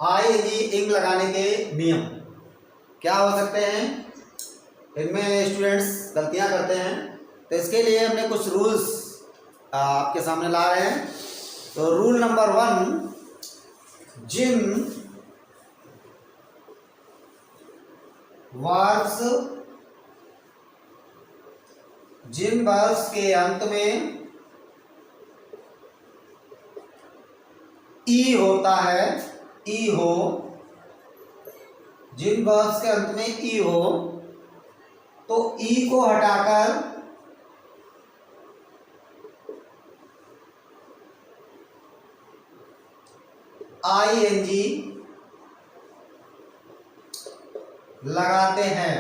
ING इंग लगाने के नियम क्या हो सकते हैं। इनमें स्टूडेंट्स गलतियां करते हैं, तो इसके लिए हमने कुछ रूल्स आपके सामने ला रहे हैं। तो रूल नंबर 1, जिन वर्ब्स के अंत में ई होता है, ई हो, जिन वर्ब्स के अंत में ई हो तो ई को हटाकर आईएनजी लगाते हैं।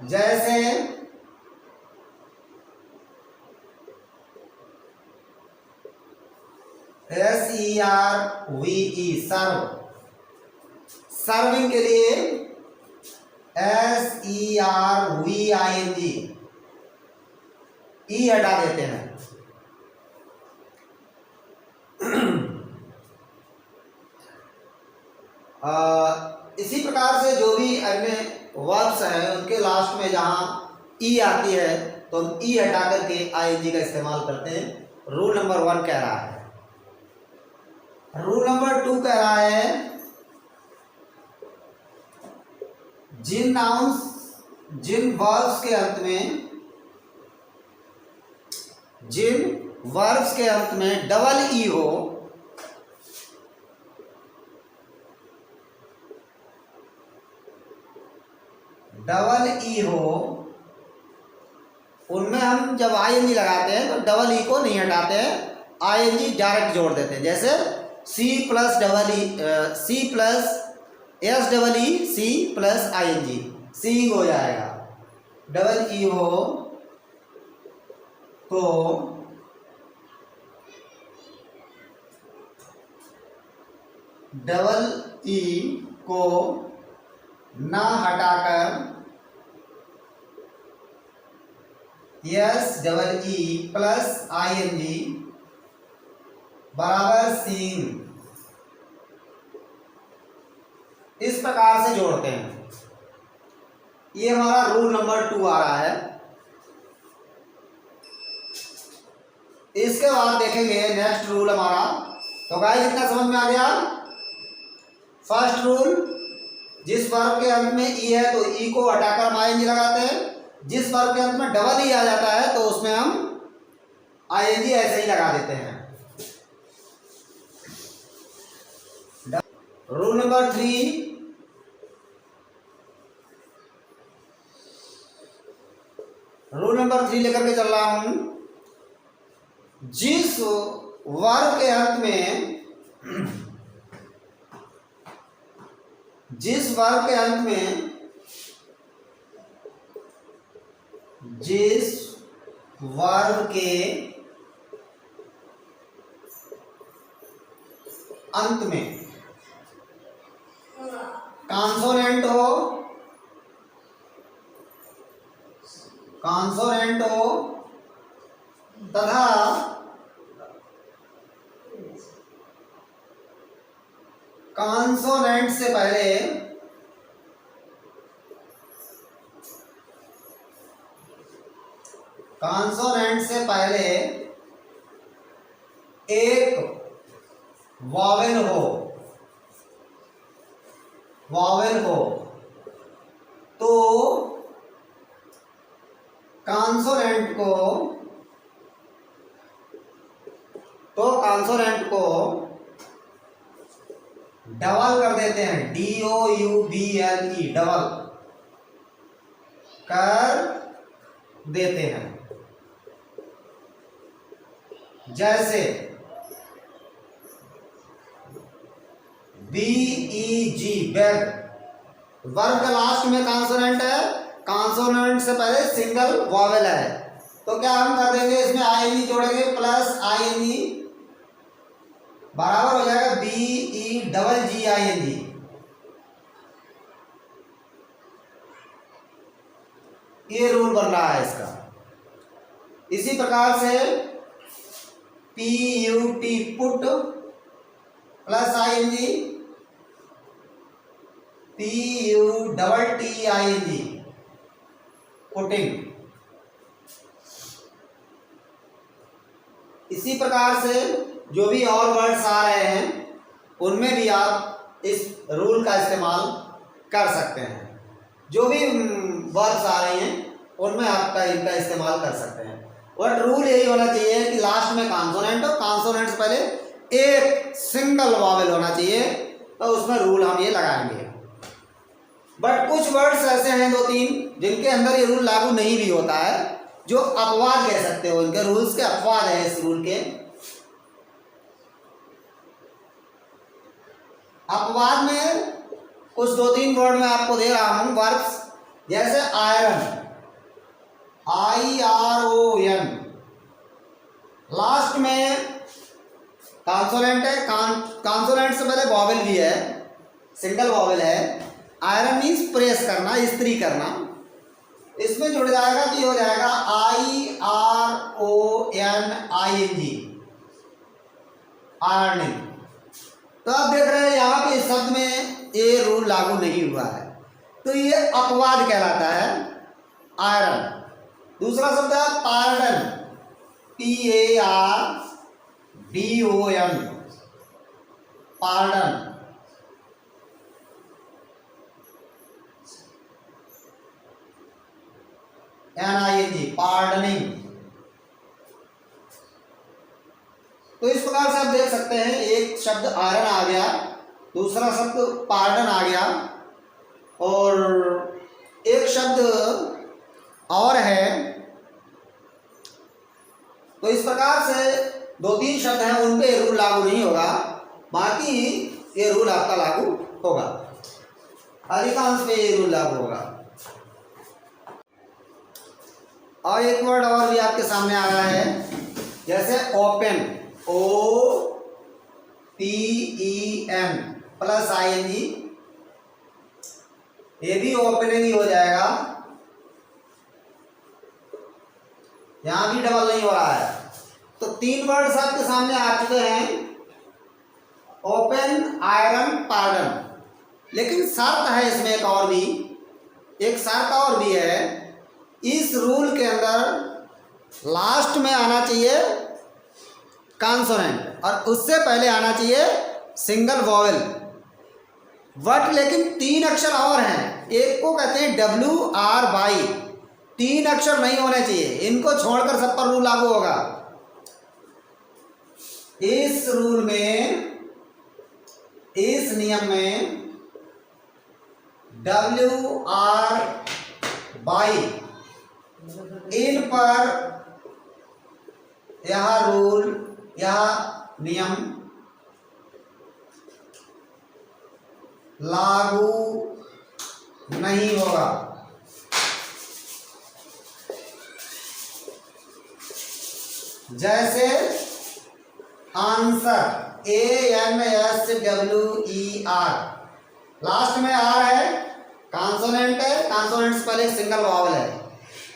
जैसे SERVE सर्व, सर्विंग के लिए SERVING, ई हटा देते हैं। इसी प्रकार से जो भी अन्य वर्ब्स हैं उनके लास्ट में जहां ई आती है तो हम ई हटा करके आईएनजी का इस्तेमाल करते हैं। रूल नंबर 1 कह रहा है। रूल नंबर 2 कह रहा है, जिन नाउन्स, जिन वर्ब्स के अंत में, जिन वर्ब्स के अंत में डबल ई हो, डबल ई हो, उनमें हम जब आईएनजी लगाते हैं तो डबल ई को नहीं हटाते हैं, आईएनजी डायरेक्ट जोड़ देते हैं। जैसे C plus S double E C plus I N G, seeing हो जाएगा। डबल ई हो तो डबल ई को ना हटाकर S double E plus I N G बराबर सीइंग, इस प्रकार से जोड़ते हैं। ये हमारा रूल नंबर 2 आ रहा है। इसके बाद देखेंगे नेक्स्ट रूल हमारा। तो गाइस इतना समझ में आ गया। फर्स्ट रूल, जिस वर्ब के अंत में ई है तो ई को हटाकर हम आईएनजी लगाते हैं। जिस वर्ब के अंत में डबल ई आ जाता है तो उसमें हम आईएनजी ऐसे ही लगा देते हैं। रूल नंबर 3, रूल नंबर 3 लेकर के चल रहा हूं। जिस वर्ब के अंत में, जिस वर्ब के अंत में, जिस वर्ब के अंत में कॉन्सोनेंट हो, कॉन्सोनेंट हो तथा कॉन्सोनेंट से पहले एक वॉवेल हो, वॉवेल हो तो कॉन्सोनेंट को डबल कर देते हैं, DOUBLE, डबल कर देते हैं। जैसे BEG, बैग, वर्ब का लास्ट में कॉन्सोनेंट है, कॉन्सोनेंट से पहले सिंगल वॉवेल है, तो क्या हम कर देंगे, इसमें आईएनजी जोड़ेंगे प्लस आईएनजी बराबर हो जाएगा BEGGING। ये रूल बन रहा है इसका। इसी प्रकार से PUT, put, plus ING, PUTTING, putting. इसी प्रकार से जो भी और वर्ड्स आ रहे हैं उनमें भी आप इस रूल का इस्तेमाल कर सकते हैं। जो भी वर्ड्स आ रहे हैं उनमें आपका इनका इस्तेमाल कर सकते हैं। बट रूल यही होना चाहिए कि लास्ट में कॉन्सोनेंट हो, कॉन्सोनेंट से पहले एक सिंगल वॉवेल होना चाहिए, तो उसमें रूल हम ये लगाएंगे। बट कुछ वर्ड्स ऐसे हैं 2-3 जिनके अंदर ये रूल लागू नहीं भी होता है, जो अपवाद कह सकते हो, इनके रूल्स के अपवाद है इस रूल के। अपवाद में कुछ 2-3 वर्ड में आपको दे रहा हूं वर्ब्स, जैसे आयरन, IRON, लास्ट में कॉन्सोनेंट है, कॉन्सोनेंट से पहले वॉवेल भी है, सिंगल वॉवेल है। आयरन मीन्स प्रेस करना, इस्त्री करना। इसमें जुड़ जाएगा तो ये हो जाएगा IRONING, आयरनिंग। तो आप देख रहे हैं यहाँ पे इस शब्द में ये रूल लागू नहीं हुआ है, तो ये अपवाद कहलाता है आयरन। दूसरा शब्द है pardon, PARDON, pardon. NING, pardoning. तो इस प्रकार से आप देख सकते हैं, एक शब्द आयरन आ गया, दूसरा शब्द पार्डन आ गया, और एक शब्द और है। तो इस प्रकार से 2-3 शब्द हैं, उन पे रूल लागू नहीं होगा, बाकी ये रूल आपका लागू होगा, अधिकांश पे ये रूल लागू होगा। और एक वर्ड और भी आपके सामने आ रहा है, जैसे ओपन, OPEN प्लस ING, ये भी ओपनिंग ही हो जाएगा, यहां भी डबल नहीं हो रहा है। तो 3 वर्ड्स आपके सामने आ चुके हैं, ओपन, आयरन, पार्डन। लेकिन शर्त है इसमें एक और भी, एक शर्त और भी है, इस रूल के अंदर लास्ट में आना चाहिए कॉन्सोनेंट और उससे पहले आना चाहिए सिंगल वॉवेल। बट लेकिन 3 अक्षर और हैं, एक को कहते हैं WRY, 3 अक्षर नहीं होने चाहिए, इनको छोड़कर सब पर रूल लागू होगा। इस रूल में, इस नियम में WRY, इन पर यह रूल, यह नियम लागू नहीं होगा। जैसे आंसर, ANSWER, लास्ट में आर है, कॉन्सोनेंट है, कॉन्सोनेंट से पहले सिंगल वॉवेल है,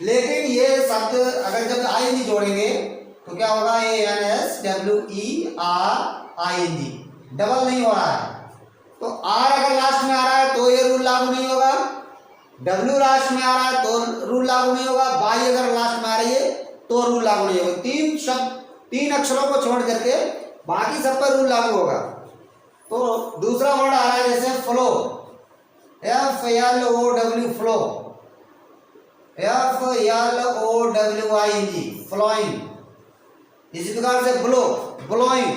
लेकिन ये शब्द अगर जब ING जोड़ेंगे तो क्या होगा, ANSWERING, डबल नहीं हो रहा है। तो आर अगर लास्ट में आ रहा है तो ये रूल लागू नहीं होगा, W लास्ट में आ रहा है तो रूल लागू नहीं होगा, Y अगर लास्ट में आ रही है तो रूल लागू नहीं होगा। 3 शब्द, 3 अक्षरों को छोड़ करके बाकी सब पर रूल लागू होगा। तो दूसरा वर्ड आ रहा है जैसे flow, FLOW, flow, FLOWING, flowing. इसी प्रकार से ब्लो, ब्लोइंग,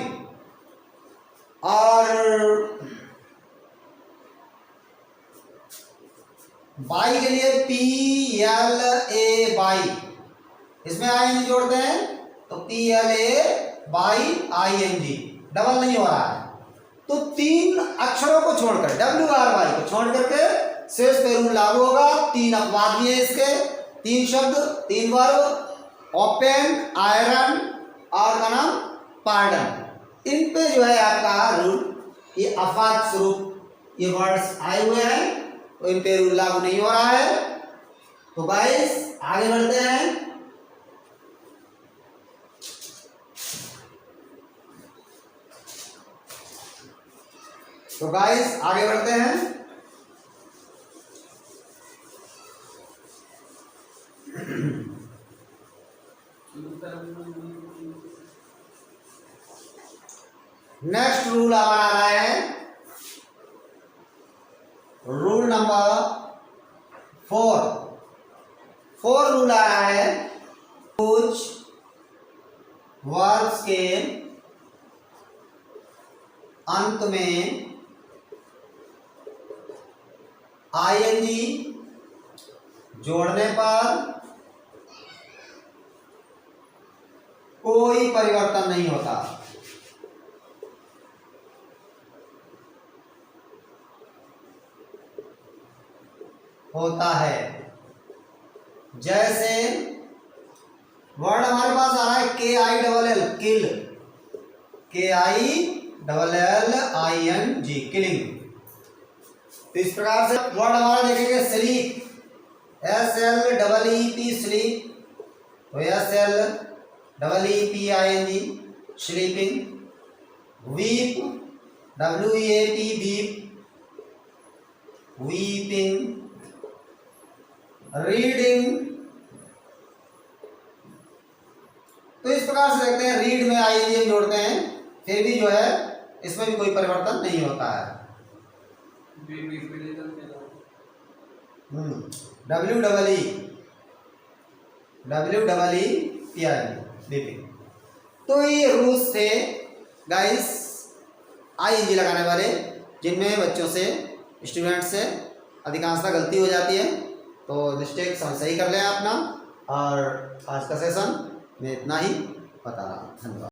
और बाई के लिए PLA, इसमें ING जोड़ते हैं तो PLAYING, डबल नहीं हो रहा है। तो 3 अक्षरों को छोड़कर, WRY को छोड़ करके शेष पे रूल लागू होगा। 3 अपवाद भी है इसके, 3 शब्द, 3 वर्ब, ओपन, आयरन और का नाम पार्डन। इन पे जो है आपका रूल, ये अपवाद स्वरूप ये वर्ड्स आए हुए हैं, तो इन पे रूल लागू नहीं हो रहा है। तो गाइस आगे बढ़ते हैं। तो गाइस आगे बढ़ते हैं। नेक्स्ट रूल हमारा आ रहा है रूल नंबर 4 रूल आ रहा है कुछ वर्ब्स के अंत में आईएनजी जोड़ने पर कोई परिवर्तन नहीं होता। है जैसे वर्ड हमारे पास आ रहा है KILL किल, KILLING किलिंग। तो इस प्रकार से वर्ड हमारा देखेंगे स्लीप, SLEEP स्लीप, तो SLEEPING sleeping. Weep, WEAP weep, weeping. Reading, तो इस प्रकार से देखते हैं रीड में आईएनजी जोड़ते हैं फिर भी जो है इसमें भी कोई परिवर्तन नहीं होता है। WEEPING। तो ये रूल्स थे गाइस आईएनजी लगाने वाले, जिनमें बच्चों से स्टूडेंट से अधिकांशतः गलती हो जाती है। तो मिस्टेक सही कर लें अपना। और आज का सेशन में इतना ही बता रहा हूँ। धन्यवाद।